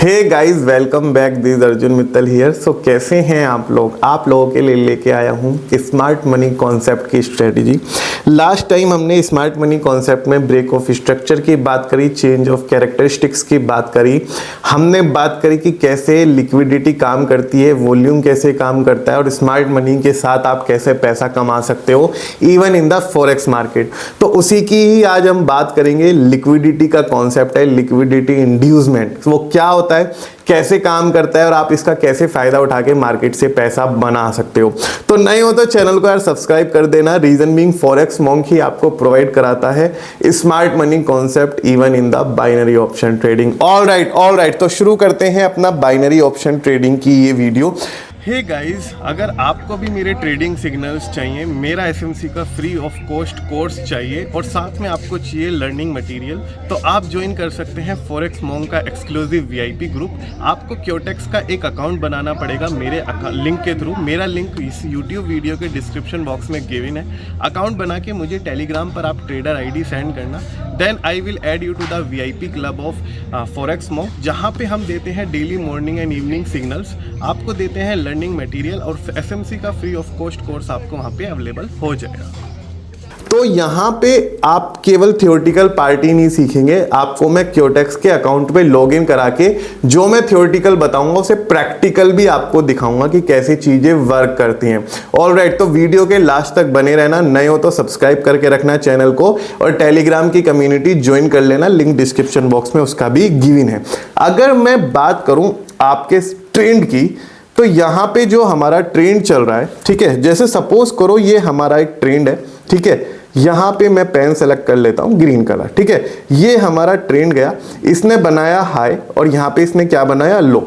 Hey guys, welcome back. This Arjun Mittal here. So कैसे हैं आप लोग? आप लोगों के लिए लेके आया हूँ स्मार्ट मनी कॉन्सेप्ट की स्ट्रेटजी। लास्ट टाइम हमने स्मार्ट मनी कॉन्सेप्ट में ब्रेक ऑफ स्ट्रक्चर की बात करी, चेंज ऑफ कैरेक्टरिस्टिक्स की बात करी, हमने बात करी कि कैसे लिक्विडिटी काम करती है, वॉल्यूम कैसे काम करता है और स्मार्ट मनी के साथ आप कैसे पैसा कमा सकते हो even in the forex market. तो उसी की ही आज हम बात करेंगे। लिक्विडिटी का कॉन्सेप्ट है लिक्विडिटी इंड्यूसमेंट। वो क्या होता है, कैसे काम करता है और आप इसका कैसे फायदा उठा के मार्केट से पैसा बना सकते हो। तो नए हो तो चैनल को यार सब्सक्राइब कर देना। रीजन बीइंग फॉरेक्स मॉन्क ही आपको प्रोवाइड कराता है smart money concept even in the binary option trading. All right, तो शुरू करते हैं अपना बाइनरी ऑप्शन ट्रेडिंग की ये वीडियो। हे गाइस, अगर आपको भी मेरे ट्रेडिंग सिग्नल्स चाहिए, मेरा एफएमसी का फ्री ऑफ कॉस्ट कोर्स चाहिए और साथ में आपको चाहिए लर्निंग मटेरियल, तो आप ज्वाइन कर सकते हैं फॉरेक्स मॉन्क का एक्सक्लूसिव वीआईपी ग्रुप। आपको क्योटेक्स का एक अकाउंट बनाना पड़ेगा मेरे लिंक के थ्रू। मेरा लिंक इस यूट्यूब वीडियो के डिस्क्रिप्शन बॉक्स में गिवन है। अकाउंट बना के मुझे टेलीग्राम पर आप ट्रेडर आईडी सेंड करना, then I will add you to the VIP club of forex monk, जहाँ पे हम देते हैं daily morning and evening signals, आपको देते हैं लर्निंग मटेरियल और एफएमसी का फ्री ऑफ कॉस्ट कोर्स आपको वहाँ पे अवेलेबल हो जाएगा। तो यहाँ पे आप केवल थियोरेटिकल पार्ट ही नहीं सीखेंगे, आपको मैं क्योटेक्स के अकाउंट पे लॉगिन करा के जो मैं थियोरेटिकल बताऊंगा उसे प्रैक्टिकल भी आपको दिखाऊंगा कि कैसे चीजें वर्क करती हैं। ऑलराइट, तो वीडियो के लास्ट तक बने रहना। नए हो तो सब्सक्राइब करके रखना चैनल को और टेलीग्राम की कम्युनिटी ज्वाइन कर लेना, लिंक डिस्क्रिप्शन बॉक्स में उसका भी गिवन है। अगर मैं बात करूं आपके ट्रेंड की, तो यहाँ पे जो हमारा ट्रेंड चल रहा है, ठीक है, जैसे सपोज करो ये हमारा एक ट्रेंड है, ठीक है, यहाँ पे मैं पेन सेलेक्ट कर लेता हूँ ग्रीन कलर, ठीक है, ये हमारा ट्रेंड गया, इसने बनाया हाई और यहाँ पे इसने क्या बनाया, लो,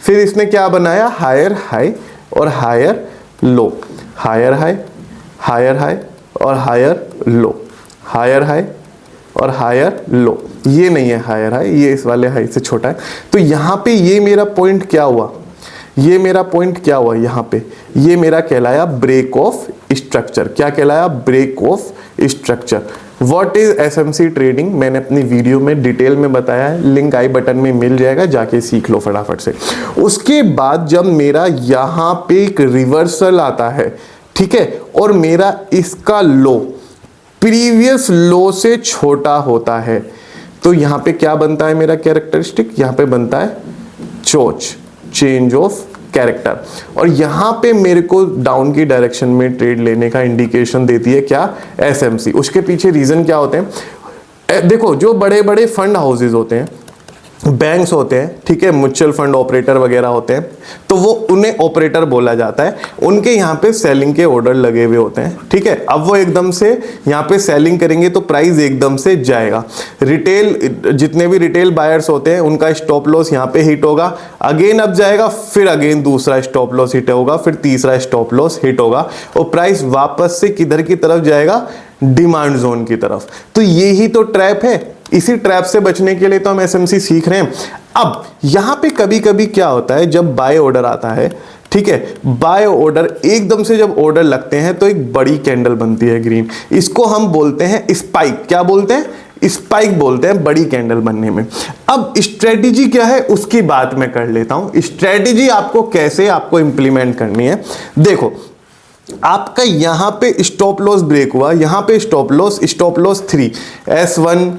फिर इसने क्या बनाया, हायर हाई और higher low, higher high, higher high और हायर लो, हायर हाई और हायर लो। ये नहीं है हायर हाई, ये इस वाले हाई से छोटा है। तो यहाँ पे ये मेरा पॉइंट क्या हुआ, ये मेरा पॉइंट क्या हुआ, यहाँ पे ये मेरा कहलाया ब्रेक ऑफ स्ट्रक्चर। क्या कहलाया, break of structure. What is SMC trading, मैंने अपनी वीडियो में डिटेल में बताया है, लिंक आई बटन में मिल जाएगा, जाके सीख लो फटाफट से। उसके बाद जब मेरा यहाँ पे एक रिवर्सल आता है, ठीक है, और मेरा इसका लो प्रीवियस लो से छोटा होता है, तो यहाँ पे क्या बनता है मेरा कैरेक्टरिस्टिक, यहाँ पे बनता है चोच, चेंज ऑफ कैरेक्टर, और यहां पे मेरे को डाउन की डायरेक्शन में ट्रेड लेने का इंडिकेशन देती है क्या, एसएमसी। उसके पीछे रीजन क्या होते हैं, देखो जो बड़े बड़े फंड हाउसेज होते हैं, बैंक्स होते हैं, ठीक है, म्यूचुअल फंड ऑपरेटर वगैरह होते हैं, तो वो उन्हें ऑपरेटर बोला जाता है। उनके यहाँ पे सेलिंग के ऑर्डर लगे हुए होते हैं, ठीक है। अब वो एकदम से यहाँ पे सेलिंग करेंगे तो प्राइस एकदम से जाएगा। रिटेल, जितने भी रिटेल बायर्स होते हैं उनका स्टॉप लॉस यहाँ पे हिट होगा, अगेन अब जाएगा, फिर अगेन दूसरा स्टॉप लॉस हिट होगा, फिर तीसरा स्टॉप लॉस हिट होगा और प्राइस वापस से किधर की तरफ जाएगा, डिमांड जोन की तरफ। तो यही तो ट्रैप है। इसी ट्रैप से बचने के लिए तो हम एसएमसी सीख रहे हैं। अब यहां पे कभी कभी क्या होता है, जब बाय ऑर्डर आता है, ठीक है, बाय ऑर्डर एकदम से जब ऑर्डर लगते हैं तो एक बड़ी कैंडल बनती है ग्रीन, इसको हम बोलते हैं स्पाइक। क्या बोलते हैं, स्पाइक बोलते हैं बड़ी कैंडल बनने में। अब स्ट्रेटेजी क्या है उसकी बात मैं कर लेता हूं। स्ट्रेटेजी आपको कैसे आपको इंप्लीमेंट करनी है, देखो आपका यहां पे स्टॉप लॉस ब्रेक हुआ, यहां पे stop loss 3, S1,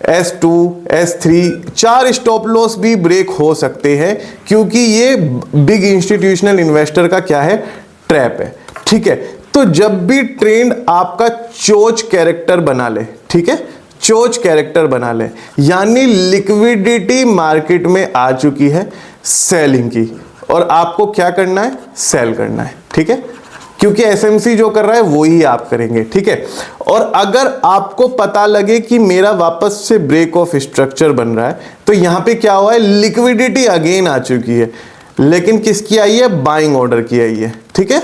S2, S3, 4 stop loss भी ब्रेक हो सकते हैं, क्योंकि ये बिग इंस्टीट्यूशनल इन्वेस्टर का क्या है, ट्रैप है, ठीक है। तो जब भी ट्रेंड आपका चोच कैरेक्टर बना ले, ठीक है, चोच कैरेक्टर बना ले, यानी लिक्विडिटी मार्केट में आ चुकी है सेलिंग की, और आपको क्या करना है, सेल करना है, ठीक है, क्योंकि एसएमसी जो कर रहा है वो ही आप करेंगे, ठीक है। और अगर आपको पता लगे कि मेरा वापस से ब्रेक ऑफ स्ट्रक्चर बन रहा है, तो यहां पे क्या हुआ है, लिक्विडिटी अगेन आ चुकी है, लेकिन किसकी आई है, बाइंग ऑर्डर की आई है, ठीक है,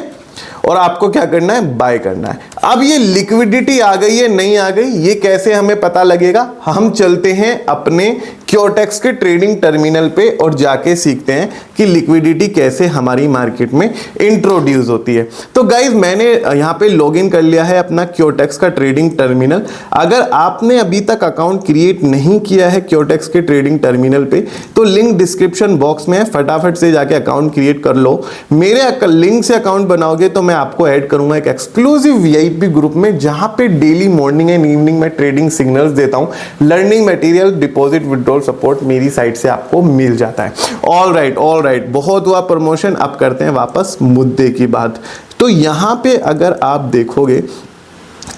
और आपको क्या करना है, बाय करना है। अब ये लिक्विडिटी आ गई है नहीं आ गई, ये कैसे हमें पता लगेगा, हम चलते हैं अपने क्योटेक्स के ट्रेडिंग टर्मिनल पे और जाके सीखते हैं कि लिक्विडिटी कैसे हमारी मार्केट में इंट्रोड्यूस होती है। तो गाइज मैंने यहाँ पे लॉगिन कर लिया है अपना क्योटेक्स का ट्रेडिंग टर्मिनल। अगर आपने अभी तक अकाउंट क्रिएट नहीं किया है क्योटेक्स के ट्रेडिंग टर्मिनल पे तो लिंक डिस्क्रिप्शन बॉक्स में है, फटाफट से जाके अकाउंट क्रिएट कर लो। मेरे लिंक से अकाउंट बनाओगे तो मैं आपको ऐड करूंगा एक एक्सक्लूसिव वीआईपी ग्रुप में, जहां पे डेली मॉर्निंग एंड इवनिंग में ट्रेडिंग सिग्नल्स देता हूं। Learning material, deposit withdrawal support मेरी साइड से आपको मिल जाता है। ऑल राइट, बहुत हुआ प्रमोशन। अब करते हैं वापस मुद्दे की बात। तो यहां पे अगर आप देखोगे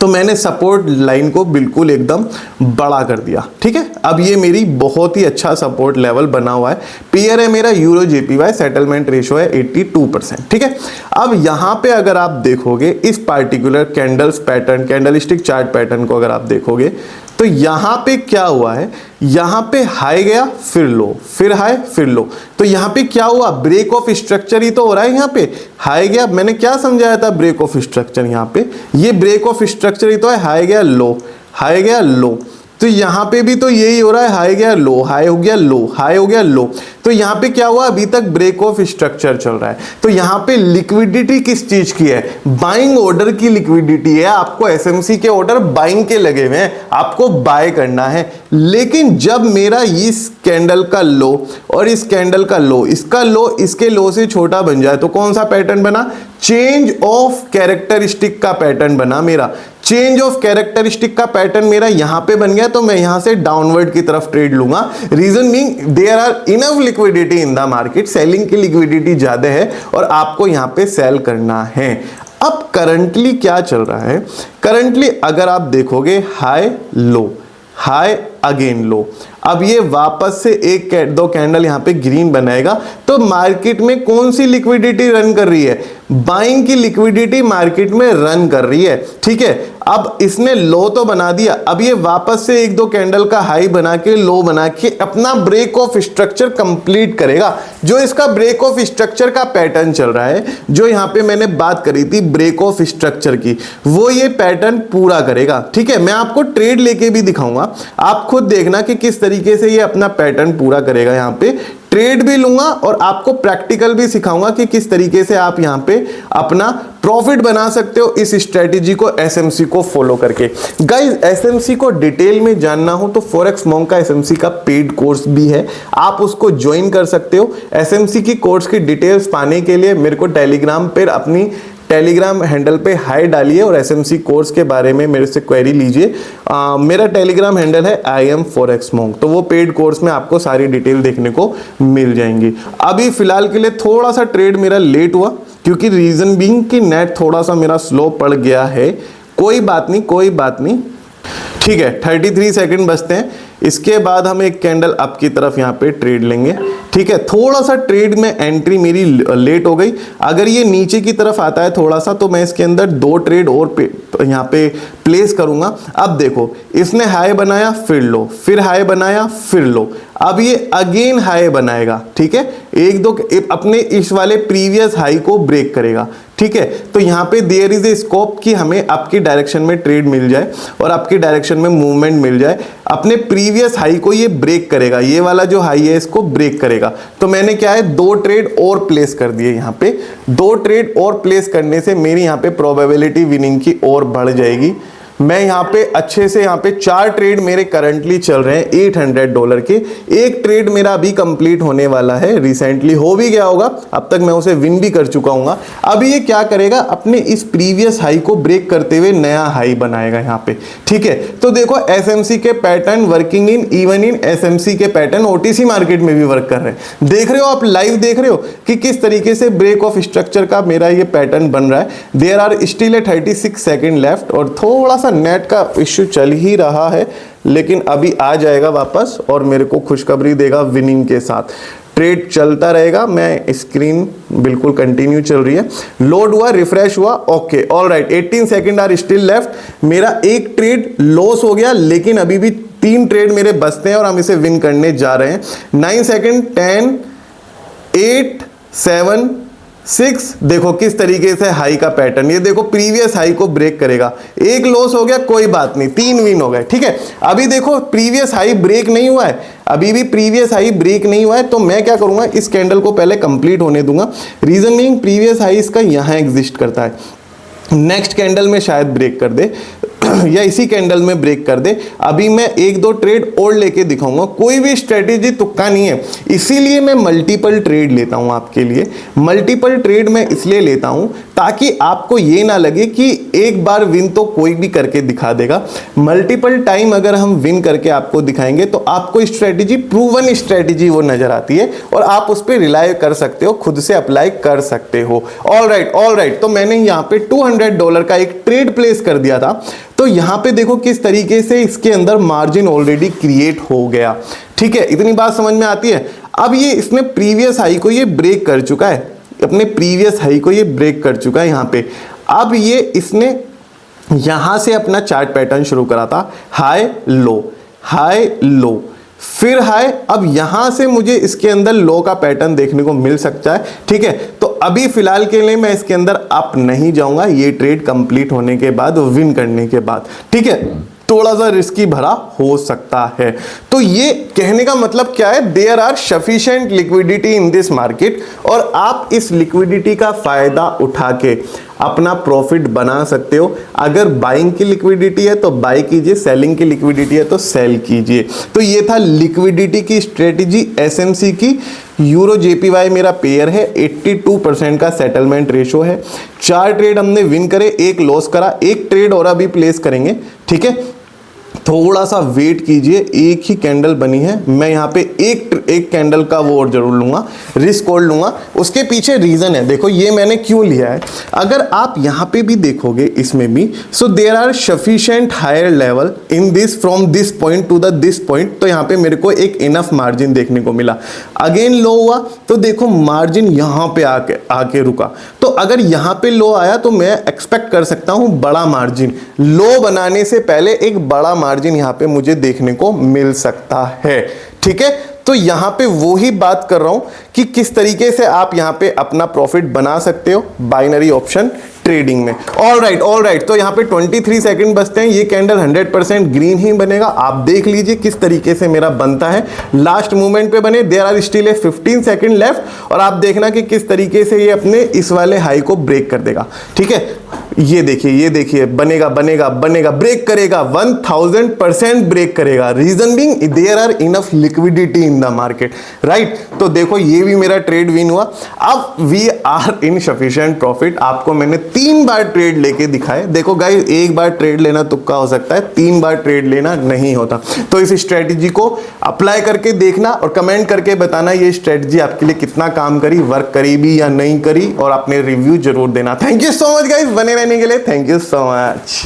तो मैंने सपोर्ट लाइन को बिल्कुल एकदम बड़ा कर दिया, ठीक है। अब ये मेरी बहुत ही अच्छा सपोर्ट लेवल बना हुआ है। पेयर है मेरा यूरो जेपीवाई, सेटलमेंट रेशो है 82%, ठीक है। अब यहां पे अगर आप देखोगे इस particular candles pattern, candlestick chart pattern को अगर आप देखोगे तो यहां पे क्या हुआ है, यहां पे हाई गया फिर लो, फिर हाई फिर लो। तो यहां पे क्या हुआ, ब्रेक ऑफ स्ट्रक्चर ही तो हो रहा है। यहां पे हाई गया, मैंने क्या समझाया था ब्रेक ऑफ स्ट्रक्चर, यहां पे ये ब्रेक ऑफ स्ट्रक्चर ही तो है। हाई गया लो, हाई गया लो, तो यहां पे भी तो यही हो रहा है। हाई गया लो, हाई हो गया लो, हाई हो गया लो। तो यहां पे क्या हुआ, अभी तक ब्रेक ऑफ स्ट्रक्चर चल रहा है। तो यहां पे लिक्विडिटी किस चीज की है, बाइंग ऑर्डर की लिक्विडिटी है। आपको एसएमसी के ऑर्डर बाइंग के लगे हुए हैं, आपको बाय करना है। लेकिन जब मेरा इस कैंडल का लो और इस कैंडल का लो, इसका लो इसके लो से छोटा बन जाए तो कौन सा पैटर्न बना, चेंज ऑफ कैरेक्टरिस्टिक का पैटर्न बना मेरा। चेंज ऑफ कैरेक्टरिस्टिक का पैटर्न मेरा यहां पे बन गया, तो मैं यहां से डाउनवर्ड की तरफ ट्रेड लूंगा। Reason being there are enough liquidity in the market, selling की लिक्विडिटी ज्यादा है और आपको यहां पे सेल करना है। अब करंटली क्या चल रहा है, करंटली अगर आप देखोगे हाई लो, हाई अगेन लो। अब ये वापस से एक दो कैंडल यहां पे ग्रीन बनाएगा, तो मार्केट में कौन सी लिक्विडिटी रन कर रही है, बाइंग की लिक्विडिटी मार्केट में रन कर रही है, ठीक है। अब इसने लो तो बना दिया, अब ये वापस से एक दो कैंडल का हाई बना के लो बना के अपना ब्रेक ऑफ स्ट्रक्चर कंप्लीट करेगा। जो इसका ब्रेक ऑफ स्ट्रक्चर का पैटर्न चल रहा है, जो यहां पे मैंने बात करी थी ब्रेक ऑफ स्ट्रक्चर की, वो ये पैटर्न पूरा करेगा, ठीक है। मैं आपको ट्रेड लेके भी दिखाऊंगा, आप खुद देखना कि किस तरीके से ये अपना पैटर्न पूरा करेगा। यहां पे ट्रेड भी लूंगा और आपको प्रैक्टिकल भी सिखाऊंगा कि किस तरीके से आप यहां पे अपना प्रॉफिट बना सकते हो इस स्ट्रेटेजी को, एसएमसी को फॉलो करके। गाइस एसएमसी को डिटेल में जानना हो तो फॉरेक्स मॉन्क का एसएमसी का पेड कोर्स भी है, आप उसको ज्वाइन कर सकते हो। एसएमसी की कोर्स की डिटेल्स पाने के लिए मेरे को टेलीग्राम पर अपनी टेलीग्राम हैंडल पे हाई डालिए और एसएमसी कोर्स के बारे में मेरे से क्वेरी लीजिए। मेरा टेलीग्राम हैंडल है IamForexMonk, तो वो पेड कोर्स में आपको सारी डिटेल देखने को मिल जाएंगी। अभी फिलहाल के लिए थोड़ा सा ट्रेड मेरा लेट हुआ, क्योंकि रीजन बीइंग कि नेट थोड़ा सा मेरा स्लो पड़ गया है। कोई बात नहीं, कोई बात नहीं, ठीक है। 33 सेकंड बचते हैं, इसके बाद हम एक कैंडल अप की तरफ यहाँ पे ट्रेड लेंगे, ठीक है। थोड़ा सा ट्रेड में एंट्री मेरी लेट हो गई। अगर ये नीचे की तरफ आता है थोड़ा सा, तो मैं इसके अंदर दो ट्रेड और यहाँ पे प्लेस करूंगा। अब देखो इसने हाई बनाया फिर लो, फिर हाई बनाया फिर लो, अब ये अगेन हाई बनाएगा, ठीक है। एक दो अपने इस वाले प्रीवियस हाई को ब्रेक करेगा, ठीक है। तो यहाँ पे देयर इज ए स्कोप कि हमें आपकी डायरेक्शन में ट्रेड मिल जाए और आपकी डायरेक्शन में मूवमेंट मिल जाए। अपने प्रीवियस हाई को ये ब्रेक करेगा, ये वाला जो हाई है इसको ब्रेक करेगा। तो मैंने क्या है, दो ट्रेड और प्लेस कर दिए यहाँ पे। दो ट्रेड और प्लेस करने से मेरी यहाँ पे प्रोबेबिलिटी विनिंग की और बढ़ जाएगी। मैं यहाँ पे अच्छे से यहाँ पे 4 ट्रेड मेरे करंटली चल रहे हैं $800 के। एक ट्रेड मेरा अभी कंप्लीट होने वाला है, रिसेंटली हो भी गया होगा, अब तक मैं उसे विन भी कर चुका हूँ। अभी ये क्या करेगा, अपने इस प्रीवियस हाई को ब्रेक करते हुए नया हाई बनाएगा यहाँ पे, ठीक है। तो देखो एसएमसी के pattern working in even in SMC के पैटर्न ओटीसी मार्केट में भी वर्क कर रहे हैं। देख रहे हो आप, लाइव देख रहे हो कि किस तरीके से ब्रेक ऑफ स्ट्रक्चर का मेरा ये पैटर्न बन रहा है। There are still 36 second left और थोड़ा सा नेट का इश्यू चल ही रहा है, लेकिन अभी आ जाएगा वापस और मेरे को खुशखबरी देगा विनिंग के साथ। ट्रेड चलता रहेगा, मैं स्क्रीन बिल्कुल कंटिन्यू चल रही है। लोड हुआ, रिफ्रेश हुआ, okay alright. 18 second are still left. मेरा एक ट्रेड लॉस हो गया, लेकिन अभी भी 3 ट्रेड मेरे बचते हैं और हम इसे विन करने जा रहे हैं। 9 सेकेंड, 10, 8, 7, 6 देखो किस तरीके से हाई का पैटर्न, ये देखो प्रीवियस हाई को ब्रेक करेगा, एक लॉस हो गया कोई बात नहीं, 3 विन हो गए। ठीक है, अभी देखो प्रीवियस हाई ब्रेक नहीं हुआ है, अभी भी प्रीवियस हाई ब्रेक नहीं हुआ है, तो मैं क्या करूंगा, इस कैंडल को पहले कंप्लीट होने दूंगा। रीजन बीइंग प्रीवियस हाई इसका यहां एग्जिस्ट करता है, नेक्स्ट कैंडल में शायद ब्रेक कर दे या इसी कैंडल में ब्रेक कर दे। अभी मैं 1-2 ट्रेड और लेके दिखाऊंगा, कोई भी स्ट्रेटेजी तुक्का नहीं है, इसीलिए मैं मल्टीपल ट्रेड लेता हूं आपके लिए। मल्टीपल ट्रेड मैं इसलिए लेता हूं ताकि आपको ये ना लगे कि एक बार विन तो कोई भी करके दिखा देगा। मल्टीपल टाइम अगर हम विन करके आपको दिखाएंगे तो आपको स्ट्रेटेजी, प्रूवन स्ट्रेटेजी वो नजर आती है और आप उस पर रिलाई कर सकते हो, खुद से अप्लाई कर सकते हो। ऑल राइट, तो मैंने यहाँ पे $200 का एक ट्रेड प्लेस कर दिया था, तो यहां पे देखो किस तरीके से इसके अंदर मार्जिन ऑलरेडी क्रिएट हो गया। ठीक है, इतनी बात समझ में आती है। अब ये इसने प्रीवियस हाई को ये ब्रेक कर चुका है, अपने प्रीवियस हाई को ये ब्रेक कर चुका है यहां पे। अब ये इसने यहां से अपना चार्ट पैटर्न शुरू करा था, हाई लो फिर हाई, अब यहां से मुझे इसके अंदर लो का पैटर्न देखने को मिल सकता है। ठीक है, तो अभी फिलहाल के लिए मैं इसके अंदर अप नहीं जाऊंगा, ये ट्रेड कंप्लीट होने के बाद, विन करने के बाद। ठीक है, थोड़ा सा रिस्की भरा हो सकता है। तो ये कहने का मतलब क्या है, there are sufficient liquidity in this market, और आप इस लिक्विडिटी का फायदा उठा के अपना प्रॉफिट बना सकते हो। अगर बाइंग की लिक्विडिटी है तो बाई कीजिए, सेलिंग की लिक्विडिटी है तो सेल कीजिए। तो ये था लिक्विडिटी की स्ट्रेटेजी एसएमसी की। यूरो जेपीवाई मेरा पेयर है, 82% का सेटलमेंट रेशो है। 4 ट्रेड हमने विन करे, 1 लॉस करा, 1 ट्रेड और अभी प्लेस करेंगे। ठीक है, थोड़ा सा वेट कीजिए, एक ही कैंडल बनी है, मैं यहाँ पे एक कैंडल का वो और जरूर लूंगा, रिस्क और लूंगा। उसके पीछे रीजन है, देखो ये मैंने क्यों लिया है। अगर आप यहाँ पे भी देखोगे इसमें भी, so there are sufficient higher level in this from this point to the this point, तो यहाँ पे मेरे को एक इनफ मार्जिन देखने को मिला। अगेन लो हुआ तो देखो मार्जिन यहाँ पे आके रुका, तो अगर यहाँ पे लो आया तो मैं एक्सपेक्ट कर सकता हूँ बड़ा मार्जिन, लो बनाने से पहले एक बड़ा मार्जिन यहां पे मुझे देखने को मिल सकता है। ठीक है, तो यहां पे वो ही बात कर रहा हूं कि किस तरीके से आप यहां पे अपना प्रॉफिट बना सकते हो बाइनरी ऑप्शन ट्रेडिंग में। ऑल राइट, तो यहां पे 23 सेकंड बचते हैं, ये कैंडल 100% ग्रीन ही बनेगा। आप देख लीजिए किस तरीके से मेरा बनता है, लास्ट मूवमेंट पे बने, there are still a 15 second left, और आप देखना कि किस तरीके से ये अपने इस वाले हाई को ब्रेक कर देगा। ठीक है, ये देखिए बनेगा, ब्रेक करेगा, 1000% ब्रेक करेगा। Reason being there are enough liquidity in the market, right. तो देखो ये भी मेरा ट्रेड विन हुआ। अब we are in sufficient profit. आपको मैंने 3 बार ट्रेड लेके दिखाए। देखो गाइस, 1 बार ट्रेड लेना तुक्का हो सकता है, 3 बार ट्रेड लेना नहीं होता। तो इस स्ट्रेटेजी को अप्लाई करके देखना और कमेंट करके बताना ये स्ट्रेटेजी आपके लिए कितना काम करी, वर्क करी भी या नहीं करी, और अपने रिव्यू जरूर देना। Thank you so much guys, बने रहने के लिए थैंक यू सो मच।